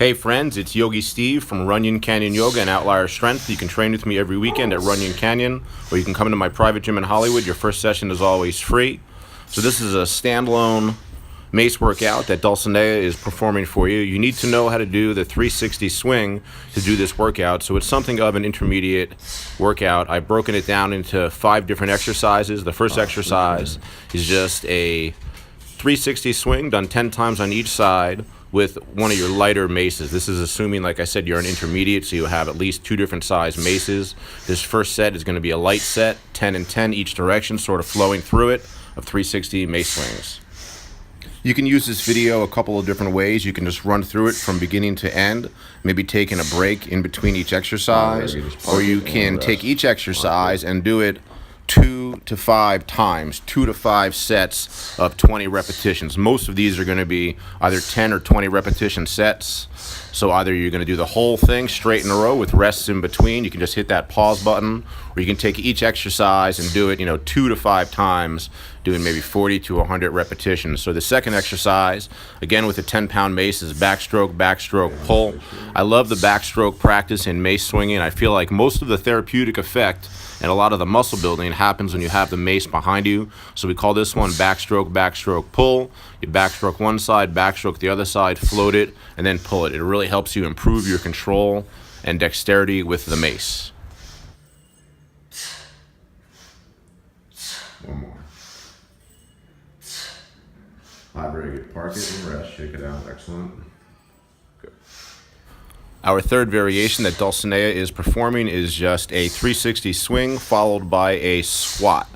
Hey friends, it's Yogi Steve from Runyon Canyon Yoga and Outlier Strength. You can train with me every weekend at Runyon Canyon, or you can come into my private gym in Hollywood. Your first session is always free. So this is a standalone mace workout that Dulcinea is performing for you. You need to know how to do the 360 swing to do this workout, so it's something of an intermediate workout. I've broken it down into 5 different exercises. The first exercise is just a 360 swing done 10 times on each side with one of your lighter maces. This is assuming, like I said, you're an intermediate, so you have at least 2 different size maces. This first set is going to be a light set, 10 and 10 each direction, sort of flowing through it, of 360 mace swings. You can use this video a couple of different ways. You can just run through it from beginning to end, maybe taking a break in between each exercise, or you can take each exercise and do it 2 to 5 times, 2 to 5 sets of 20 repetitions. Most of these are going to be either 10 or 20 repetition sets. So either you're going to do the whole thing straight in a row with rests in between. You can just hit that pause button, or you can take each exercise and do it, 2 to 5 times, doing maybe 40 to 100 repetitions. So the second exercise, again with a 10-pound mace, is backstroke, backstroke, pull. I love the backstroke practice in mace swinging. I feel like most of the therapeutic effect and a lot of the muscle building happens when you have the mace behind you. So we call this one backstroke, backstroke, pull. You backstroke one side, backstroke the other side, float it, and then pull it. It really helps you improve your control and dexterity with the mace. One more. Very good. Park it and rest. Shake it out. Excellent. Good. Our third variation that Dulcinea is performing is just a 360 swing followed by a squat.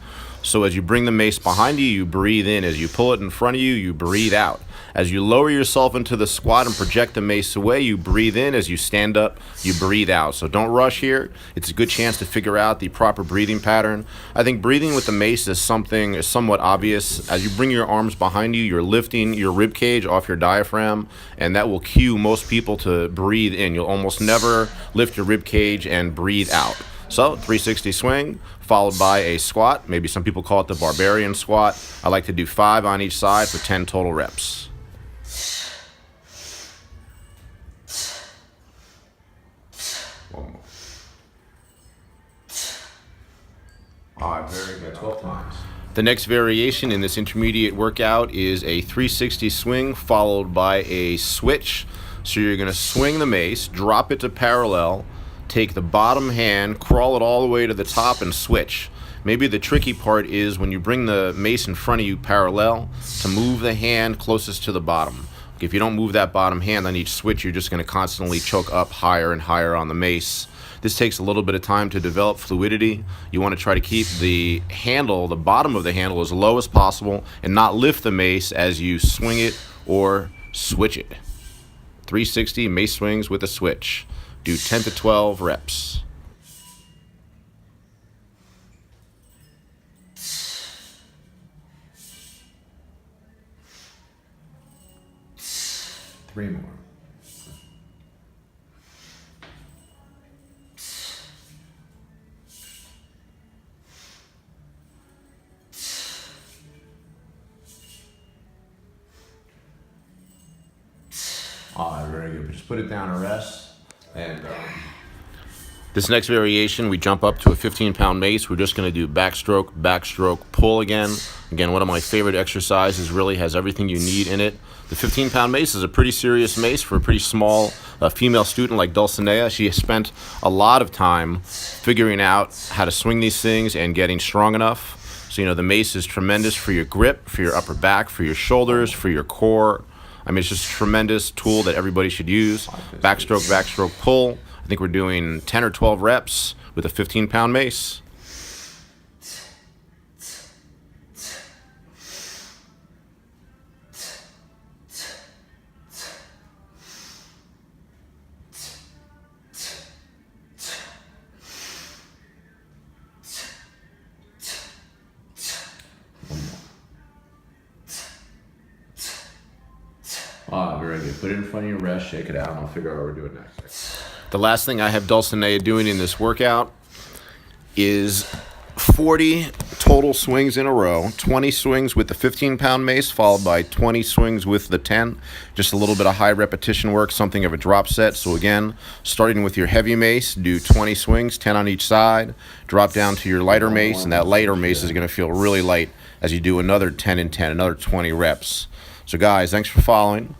So as you bring the mace behind you, you breathe in. As you pull it in front of you, you breathe out. As you lower yourself into the squat and project the mace away, you breathe in. As you stand up, you breathe out. So don't rush here. It's a good chance to figure out the proper breathing pattern. I think breathing with the mace is somewhat obvious. As you bring your arms behind you, you're lifting your rib cage off your diaphragm, and that will cue most people to breathe in. You'll almost never lift your rib cage and breathe out. So 360 swing followed by a squat. Maybe some people call it the barbarian squat. I like to do 5 on each side for 10 total reps. One more. All right, very good. 12 times. The next variation in this intermediate workout is a 360 swing followed by a switch. So you're going to swing the mace, drop it to parallel, take the bottom hand, crawl it all the way to the top, and switch. Maybe the tricky part is when you bring the mace in front of you parallel, to move the hand closest to the bottom. If you don't move that bottom hand on each switch, you're just going to constantly choke up higher and higher on the mace. This takes a little bit of time to develop fluidity. You want to try to keep the handle, the bottom of the handle, as low as possible and not lift the mace as you swing it or switch it. 360 mace swings with a switch. Do 10 to 12 reps. Three more. All right, very good. Just put it down and rest. And this next variation, we jump up to a 15-pound mace. We're just going to do backstroke, backstroke, pull again. Again, one of my favorite exercises, really has everything you need in it. The 15-pound mace is a pretty serious mace for a pretty small female student like Dulcinea. She has spent a lot of time figuring out how to swing these things and getting strong enough. So, the mace is tremendous for your grip, for your upper back, for your shoulders, for your core. I mean, it's just a tremendous tool that everybody should use. Backstroke, backstroke, pull. I think we're doing 10 or 12 reps with a 15-pound mace. Very good. Put it in front of your rest, shake it out, and I'll figure out what we're doing next. The last thing I have Dulcinea doing in this workout is 40 total swings in a row, 20 swings with the 15-pound mace, followed by 20 swings with the 10. Just a little bit of high repetition work, something of a drop set. So again, starting with your heavy mace, do 20 swings, 10 on each side, drop down to your lighter mace, and that lighter mace is going to feel really light as you do another 10 and 10, another 20 reps. So guys, thanks for following.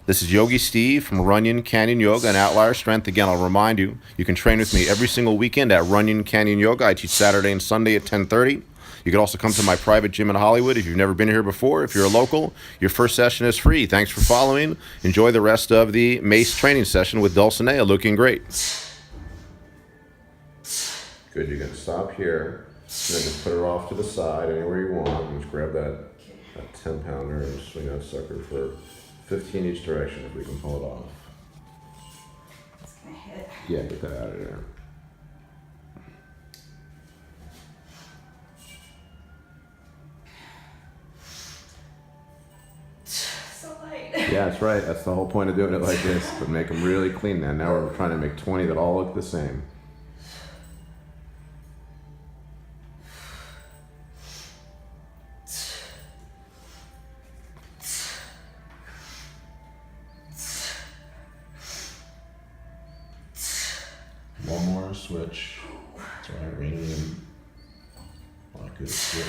This is Yogi Steve from Runyon Canyon Yoga and Outlier Strength. Again, I'll remind you, you can train with me every single weekend at Runyon Canyon Yoga. I teach Saturday and Sunday at 10:30. You can also come to my private gym in Hollywood if you've never been here before. If you're a local, your first session is free. Thanks for following. Enjoy the rest of the Mace training session with Dulcinea, looking great. Good, you're going to stop here, and then just put her off to the side anywhere you want. And just grab that 10-pounder and swing that sucker for 15 each direction if we can pull it off. It's gonna hit. Yeah, get that out of there. So light. Yeah, that's right. That's the whole point of doing it like this, but make them really clean then. Now we're trying to make 20 that all look the same. One more switch. That's right, rein it in. Like a switch.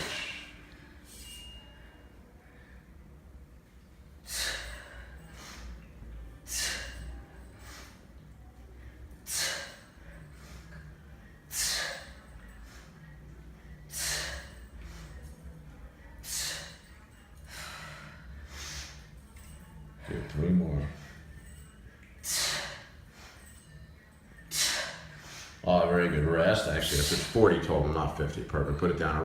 Do 3 more. Oh, very good rest. Actually, that's 40 total, not 50. Perfect. Put it down.